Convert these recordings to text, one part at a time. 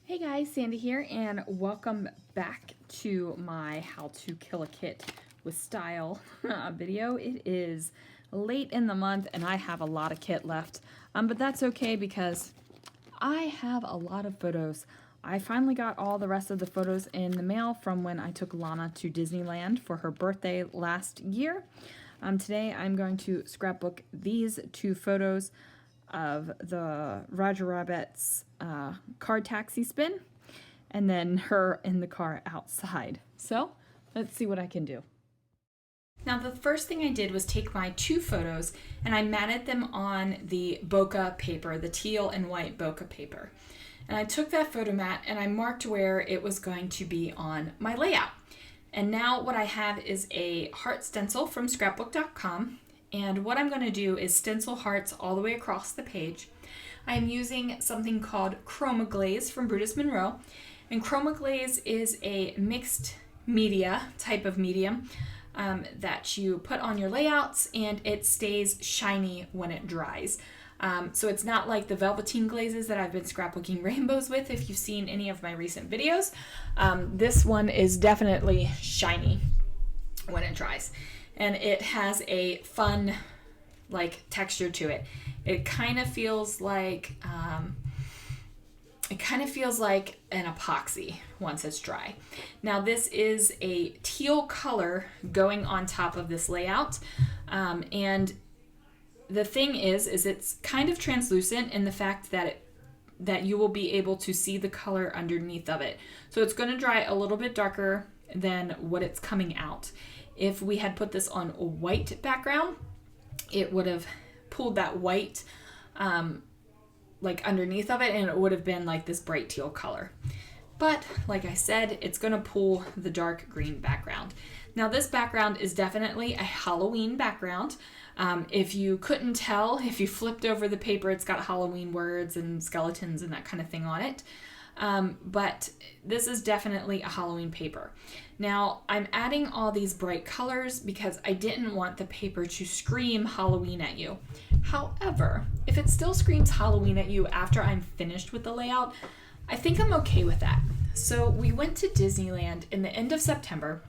Hey guys, Sandy here, and welcome back to my How to Kill a Kit with Style video. It is late in the month and I have a lot of kit left, but that's okay because I have a lot of photos. I finally got all the rest of the photos in the mail from when I took Lana to Disneyland for her birthday last year. Today I'm going to scrapbook these two photos of the Roger Rabbit's car taxi spin, and then her in the car outside. So let's see what I can do. Now the first thing I did was take my two photos and I matted them on the bokeh paper, the teal and white bokeh paper. And I took that photo mat and I marked where it was going to be on my layout. And now what I have is a heart stencil from scrapbook.com. And what I'm going to do is stencil hearts all the way across the page. I'm using something called Chroma Glaze from Brutus Monroe. And Chroma Glaze is a mixed media type of medium that you put on your layouts, and it stays shiny when it dries. So it's not like the velveteen glazes that I've been scrapbooking rainbows with if you've seen any of my recent videos. This one is definitely shiny when it dries. And it has a fun texture to it. It kind of feels like an epoxy once it's dry. Now this is a teal color going on top of this layout, and the thing is it's kind of translucent in the fact that you will be able to see the color underneath of it. So it's going to dry a little bit darker than what it's coming out. If we had put this on a white background, it would have pulled that white underneath of it, and it would have been like this bright teal color. But like I said, it's going to pull the dark green background. Now this background is definitely a Halloween background. If you couldn't tell, if you flipped over the paper, it's got Halloween words and skeletons and that kind of thing on it. But this is definitely a Halloween paper. Now I'm adding all these bright colors because I didn't want the paper to scream Halloween at you. However, if it still screams Halloween at you after I'm finished with the layout, I think I'm okay with that. So we went to Disneyland in the end of September,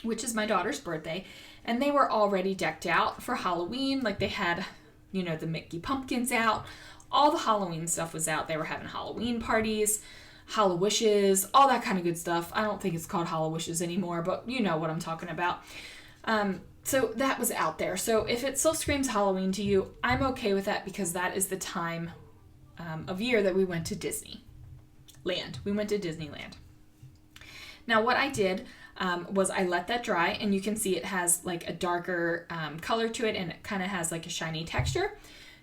which is my daughter's birthday, and they were already decked out for Halloween. Like they had, the Mickey pumpkins out. All the Halloween stuff was out. They were having Halloween parties, Hallowishes, all that kind of good stuff. I don't think it's called Hallowishes anymore, but you know what I'm talking about. So that was out there. So if it still screams Halloween to you, I'm okay with that because that is the time of year that we went to Disneyland. We went to Disneyland. Now what I did was I let that dry, and you can see it has like a darker color to it, and it kind of has like a shiny texture.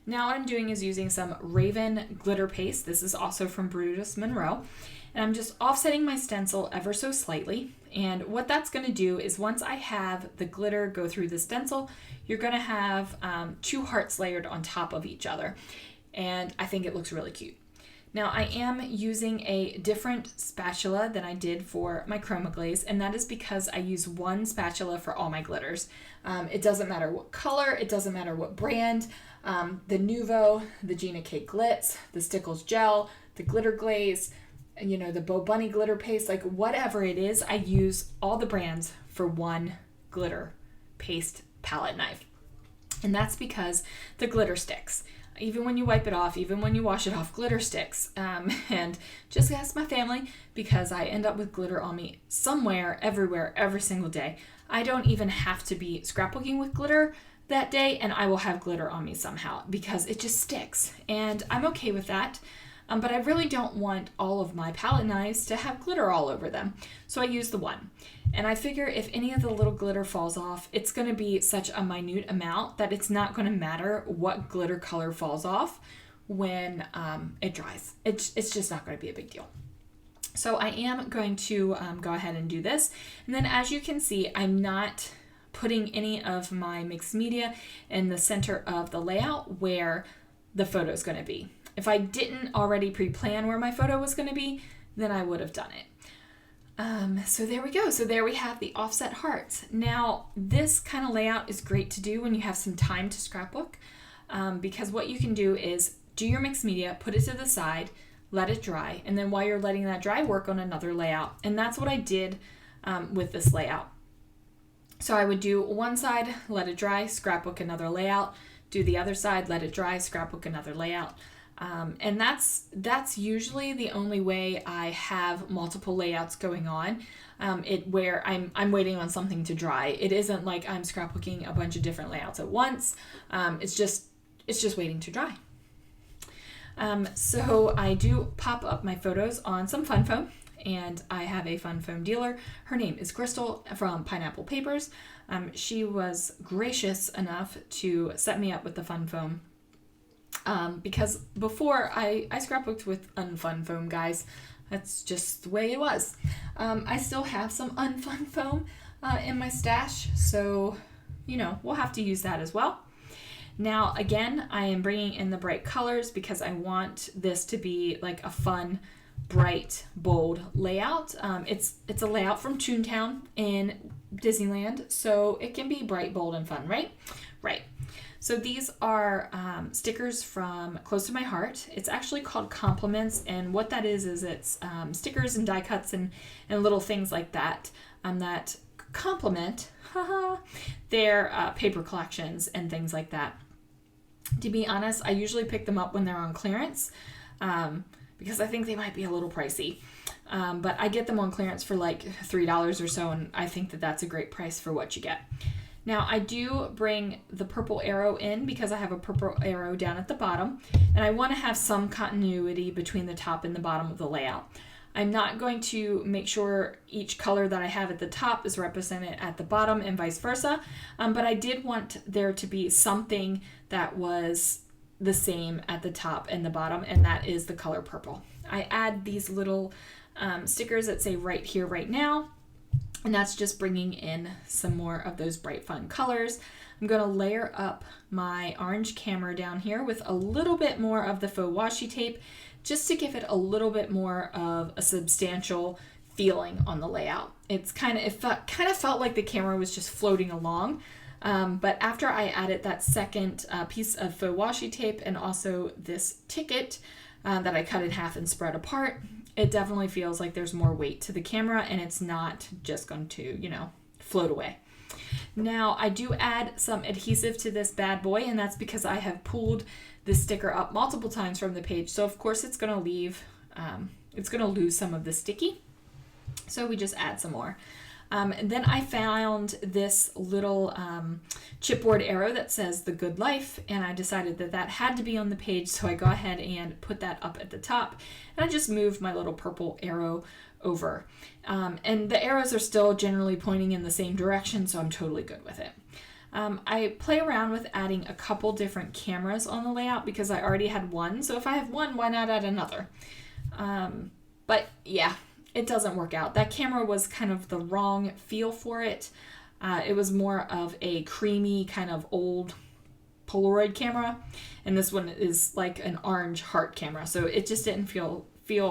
Now what I'm doing is using some Raven glitter paste. This is also from Brutus Monroe. And I'm just offsetting my stencil ever so slightly. And what that's going to do is once I have the glitter go through the stencil, you're going to have two hearts layered on top of each other. And I think it looks really cute. Now I am using a different spatula than I did for my Chroma Glaze, and that is because I use one spatula for all my glitters. It doesn't matter what color, it doesn't matter what brand. The Nuvo, the Gina K Glitz, the Stickles Gel, the Glitter Glaze, the Bo Bunny glitter paste, like whatever it is, I use all the brands for one glitter paste palette knife. And that's because the glitter sticks. Even when you wipe it off, even when you wash it off, glitter sticks. And just ask my family, because I end up with glitter on me somewhere, everywhere, every single day. I don't even have to be scrapbooking with glitter that day, and I will have glitter on me somehow because it just sticks. And I'm okay with that. But I really don't want all of my palette knives to have glitter all over them. So I use the one. And I figure if any of the little glitter falls off, it's going to be such a minute amount that it's not going to matter what glitter color falls off when it dries. It's just not going to be a big deal. So I am going to go ahead and do this. And then as you can see, I'm not putting any of my mixed media in the center of the layout where the photo is going to be. If I didn't already pre-plan where my photo was going to be, then I would have done it. So there we go. So there we have the offset hearts. Now, this kind of layout is great to do when you have some time to scrapbook, because what you can do is do your mixed media, put it to the side, let it dry, and then while you're letting that dry, work on another layout. And that's what I did with this layout. So I would do one side, let it dry, scrapbook another layout, do the other side, let it dry, scrapbook another layout. And that's usually the only way I have multiple layouts going on. Where I'm waiting on something to dry. It isn't like I'm scrapbooking a bunch of different layouts at once. It's just waiting to dry. So I do pop up my photos on some fun foam, and I have a fun foam dealer. Her name is Crystal from Pineapple Papers. She was gracious enough to set me up with the fun foam. Because before I scrapbooked with unfun foam, guys. That's just the way it was. I still have some unfun foam in my stash, so we'll have to use that as well. Now again, I am bringing in the bright colors because I want this to be like a fun, bright, bold layout. It's a layout from Toontown in Disneyland, so it can be bright, bold, and fun, right? Right. So these are stickers from Close to My Heart. It's actually called Compliments, and what that is it's stickers and die cuts and little things like that that complement their paper collections and things like that. To be honest, I usually pick them up when they're on clearance because I think they might be a little pricey. But I get them on clearance for like $3 or so, and I think that that's a great price for what you get. Now I do bring the purple arrow in because I have a purple arrow down at the bottom, and I want to have some continuity between the top and the bottom of the layout. I'm not going to make sure each color that I have at the top is represented at the bottom and vice versa, but I did want there to be something that was the same at the top and the bottom, and that is the color purple. I add these little stickers that say right here, right now. And that's just bringing in some more of those bright, fun colors. I'm going to layer up my orange camera down here with a little bit more of the faux washi tape, just to give it a little bit more of a substantial feeling on the layout. It kind of felt like the camera was just floating along. But after I added that second piece of faux washi tape and also this ticket that I cut in half and spread apart, it definitely feels like there's more weight to the camera and it's not just going to, float away. Now I do add some adhesive to this bad boy, and that's because I have pulled this sticker up multiple times from the page. So of course it's going to lose some of the sticky. So we just add some more. And then I found this little chipboard arrow that says The Good Life, and I decided that had to be on the page, so I go ahead and put that up at the top, and I just moved my little purple arrow over. And the arrows are still generally pointing in the same direction, so I'm totally good with it. I play around with adding a couple different cameras on the layout because I already had one, so if I have one, why not add another? But yeah, it doesn't work out. That camera was kind of the wrong feel for it. It was more of a creamy kind of old Polaroid camera, and this one is like an orange heart camera, so it just didn't feel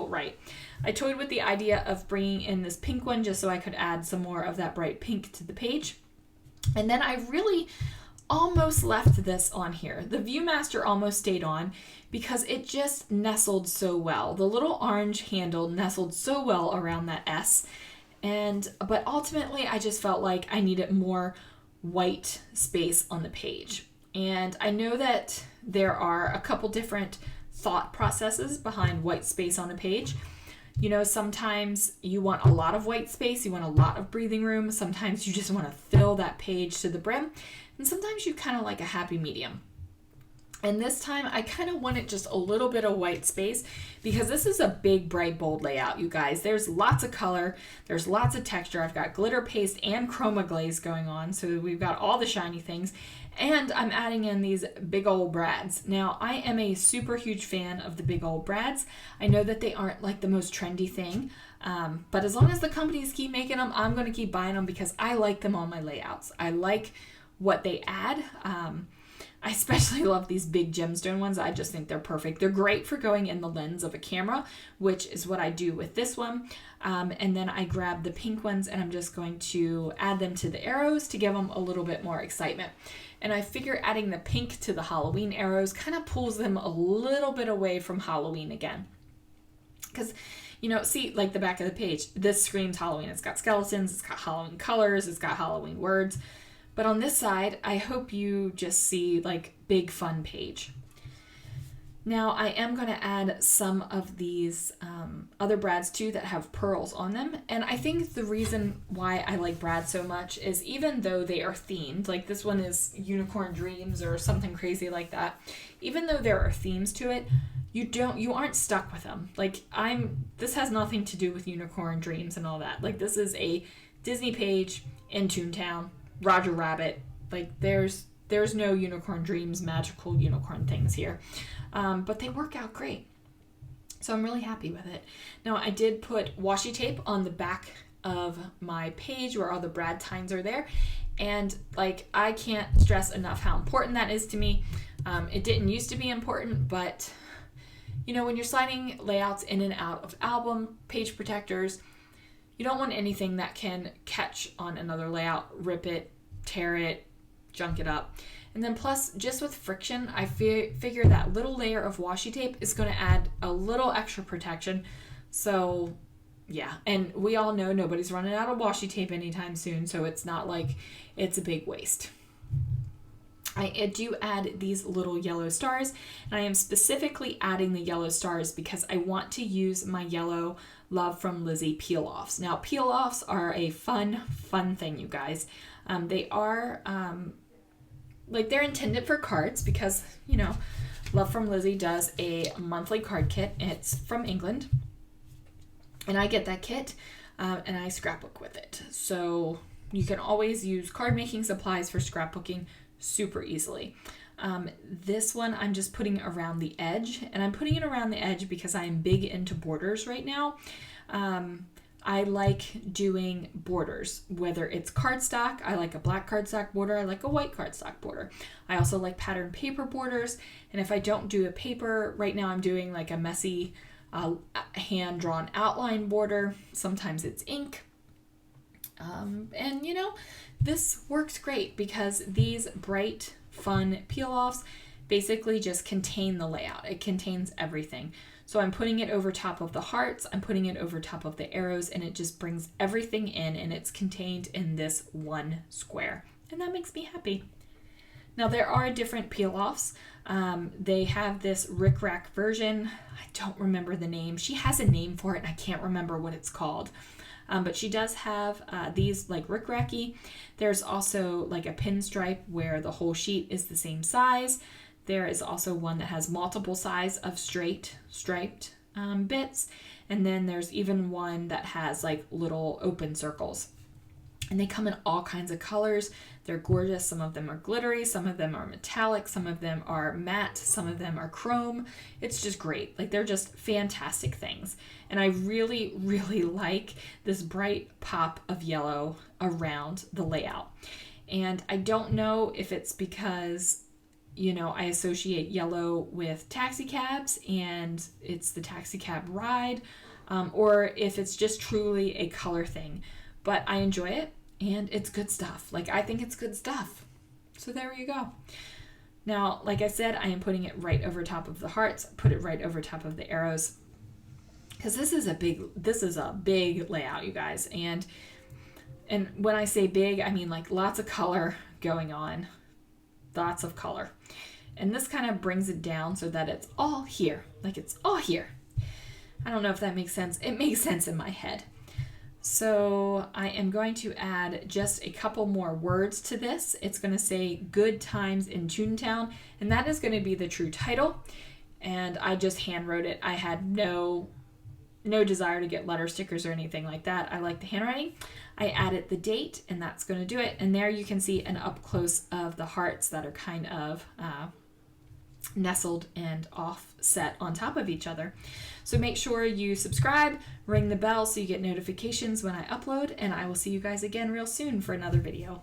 right. I toyed with the idea of bringing in this pink one just so I could add some more of that bright pink to the page, and then I really almost left this on here. The Viewmaster almost stayed on because it just nestled so well. The little orange handle nestled so well around that S, but ultimately I just felt like I needed more white space on the page. And I know that there are a couple different thought processes behind white space on a page. Sometimes you want a lot of white space, you want a lot of breathing room. Sometimes you just want to fill that page to the brim. And sometimes you kind of like a happy medium. And this time I kind of wanted just a little bit of white space because this is a big, bright, bold layout, you guys. There's lots of color. There's lots of texture. I've got glitter paste and chroma glaze going on. So we've got all the shiny things. And I'm adding in these big old brads. Now, I am a super huge fan of the big old brads. I know that they aren't like the most trendy thing. But as long as the companies keep making them, I'm going to keep buying them because I like them on my layouts. I like what they add. I especially love these big gemstone ones. I just think they're perfect. They're great for going in the lens of a camera, which is what I do with this one. And then I grab the pink ones and I'm just going to add them to the arrows to give them a little bit more excitement. And I figure adding the pink to the Halloween arrows kind of pulls them a little bit away from Halloween again. Because, you know, see, like the back of the page, this screams Halloween. It's got skeletons, it's got Halloween colors, it's got Halloween words. But on this side, I hope you just see like big fun page. Now I am going to add some of these other brads too that have pearls on them. And I think the reason why I like brad so much is even though they are themed, like this one is Unicorn Dreams or something crazy like that, even though there are themes to it, you aren't stuck with them. Like this has nothing to do with Unicorn Dreams and all that. Like this is a Disney page in Toontown, Roger Rabbit. Like there's no Unicorn Dreams, magical unicorn things here. But they work out great. So I'm really happy with it. Now I did put washi tape on the back of my page where all the brad tines are there. And like, I can't stress enough how important that is to me. It didn't used to be important, but you know, when you're sliding layouts in and out of album page protectors, you don't want anything that can catch on another layout, rip it, tear it, junk it up. And then plus, just with friction, I figure that little layer of washi tape is going to add a little extra protection. So yeah, and we all know nobody's running out of washi tape anytime soon, so it's not like it's a big waste. I do add these little yellow stars, and I am specifically adding the yellow stars because I want to use my yellow Love from Lizi Peeloffs. Now, Peeloffs are a fun thing, you guys. They are... like they're intended for cards because, you know, Love from Lizi does a monthly card kit. It's from England. And I get that kit and I scrapbook with it. So you can always use card making supplies for scrapbooking super easily. This one I'm just putting around the edge, and I'm putting it around the edge because I am big into borders right now. I like doing borders, whether it's cardstock. I like a black cardstock border. I like a white cardstock border. I also like patterned paper borders. And if I don't do a paper, right now I'm doing like a messy hand-drawn outline border. Sometimes it's ink. And you know, this works great because these bright, fun peel-offs basically just contain the layout. It contains everything. So I'm putting it over top of the hearts, I'm putting it over top of the arrows, and it just brings everything in, and it's contained in this one square. And that makes me happy. Now there are different peel-offs. They have this rickrack version. I don't remember the name. She has a name for it, and I can't remember what it's called. But she does have these like rickracky. There's also like a pinstripe where the whole sheet is the same size. There is also one that has multiple size of straight striped bits. And then there's even one that has like little open circles. And they come in all kinds of colors. They're gorgeous. Some of them are glittery. Some of them are metallic. Some of them are matte. Some of them are chrome. It's just great. Like, they're just fantastic things. And I really, really like this bright pop of yellow around the layout. And I don't know if it's because, you know, I associate yellow with taxi cabs and it's the taxi cab ride, or if it's just truly a color thing. But I enjoy it. And it's good stuff. Like, I think it's good stuff. So there you go. Now, like I said, I am putting it right over top of the hearts. Put it right over top of the arrows. Because this is a big layout, you guys. And when I say big, I mean like lots of color going on. Lots of color. And this kind of brings it down so that it's all here. Like, it's all here. I don't know if that makes sense. It makes sense in my head. So I am going to add just a couple more words to this. It's going to say Good Times in Toontown, and that is going to be the true title. And I just hand wrote it. I had no desire to get letter stickers or anything like that. I like the handwriting. I added the date, and that's going to do it. And there you can see an up close of the hearts that are kind of nestled and offset on top of each other. So make sure you subscribe, ring the bell so you get notifications when I upload, and I will see you guys again real soon for another video.